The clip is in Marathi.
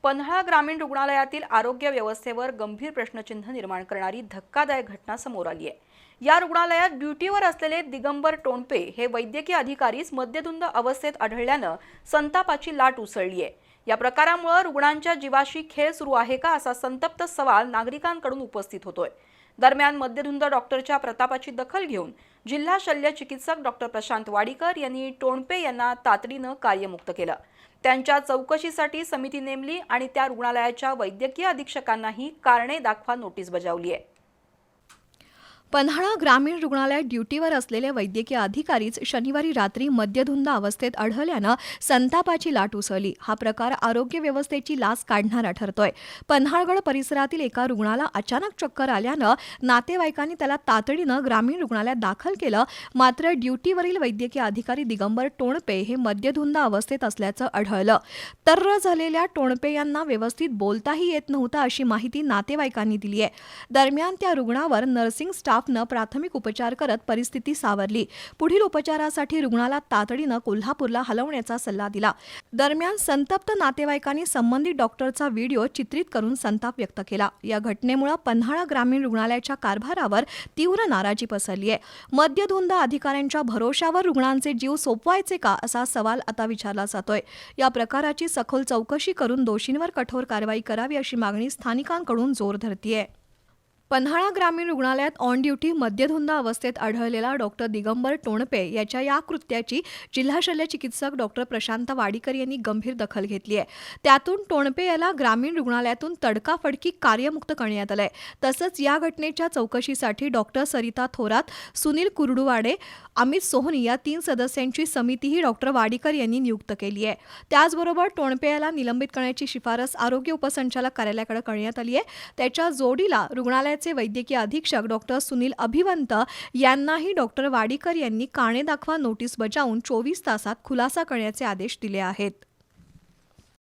पन्हाळा ग्रामीण रुग्णालयातील आरोग्य व्यवस्थेवर गंभीर प्रश्नचिन्ह निर्माण करणारी धक्कादायक घटना समोर आली आहे। या रुग्णालयात ड्युटीवर असलेले दिगंबर टोणपे हे वैद्यकीय अधिकारीच मद्यधुंद अवस्थेत आढळल्यानं संतापाची लाट उसळली आहे। या प्रकारामुळे रुग्णांच्या जीवाशी खेळ सुरू आहे का असा संतप्त सवाल नागरिकांकडून उपस्थित होतोय। दरम्यान मद्यधुंद डॉक्टरच्या प्रतापाची दखल घेऊन जिल्हा शल्य चिकित्सक डॉक्टर प्रशांत वाडीकर यांनी टोणपे यांना तातडीनं कार्यमुक्त केलं। त्यांच्या चौकशीसाठी समिती नेमली आणि त्या रुग्णालयाच्या वैद्यकीय अधीक्षकांनाही कारणे दाखवा नोटीस बजावली आहे। पन्हाळा ग्रामीण रुग्णालयात ड्युटीवर असलेले वैद्यकीय अधिकारीच शनिवारी रात्री मद्यधुंद अवस्थेत आढळल्यानं संतापाची लाट उसळली। हा प्रकार आरोग्य व्यवस्थेची लाज काढणारा ठरतोय। पन्हाळगड परिसरातील एका रुग्णाला अचानक चक्कर आल्यानं नातेवाईकांनी त्याला तातडीनं ग्रामीण रुग्णालयात दाखल केलं। मात्र ड्युटीवरील वैद्यकीय अधिकारी दिगंबर टोणपे हे मद्यधुंद अवस्थेत असल्याचं आढळलं। तर्र झालेल्या टोणपे यांना व्यवस्थित बोलताही येत नव्हतं अशी माहिती नातेवाईकांनी दिली आहे। दरम्यान त्या रुग्णावर नर्सिंग स्टाफ प्राथमिक उपचार करत परिस्थिती सावरली। पुढील उपचारासाठी रुग्णाला तातडीनं कोल्हापूरला हलवण्याचा सल्ला दिला। दरम्यान संतप्त नातेवाईकांनी संबंधित डॉक्टरचा व्हिडिओ चित्रित करून संताप व्यक्त केला। या घटनेमुळे पन्हाळा ग्रामीण रुग्णालयाच्या कारभारावर तीव्र नाराजी पसरली आहे। मद्यधुंद अधिकाऱ्यांच्या भरोशावर रुग्णांचे जीव सोपवायचे का असा सवाल आता विचारला जातोय। या प्रकाराची सखोल चौकशी करून दोषींवर कठोर कारवाई करावी अशी मागणी स्थानिकांकडून जोर धरतीये। पन्हाळा ग्रामीण रुग्णालयात ऑन ड्युटी मद्यधुंद अवस्थेत आढळलेला डॉक्टर दिगंबर टोणपे याच्या या कृत्याची जिल्हा शल्य चिकित्सक डॉक्टर प्रशांत वाडीकर यांनी गंभीर दखल घेतली आहे। त्यातून टोणपे याला ग्रामीण रुग्णालयातून तडकाफडकी कार्यमुक्त करण्यात आलंय। तसंच या घटनेच्या चौकशीसाठी डॉक्टर सरिता थोरात, सुनील कुर्डुवाडे, अमित सोहनी या 3 सदस्यांची समितीही डॉक्टर वाडीकर यांनी नियुक्त केली आहे। त्याचबरोबर टोणपे याला निलंबित करण्याची शिफारस आरोग्य उपसंचालक कार्यालयाकडे करण्यात आली आहे। त्याच्या जोडीला रुग्णालयाचे वैद्यकीय अधीक्षक डॉक्टर सुनील अभिवंत यांनाही डॉक्टर वाडीकर यांनी कारणे दाखवा नोटीस बजावून 24 तासात खुलासा करण्याचे आदेश दिले आहेत।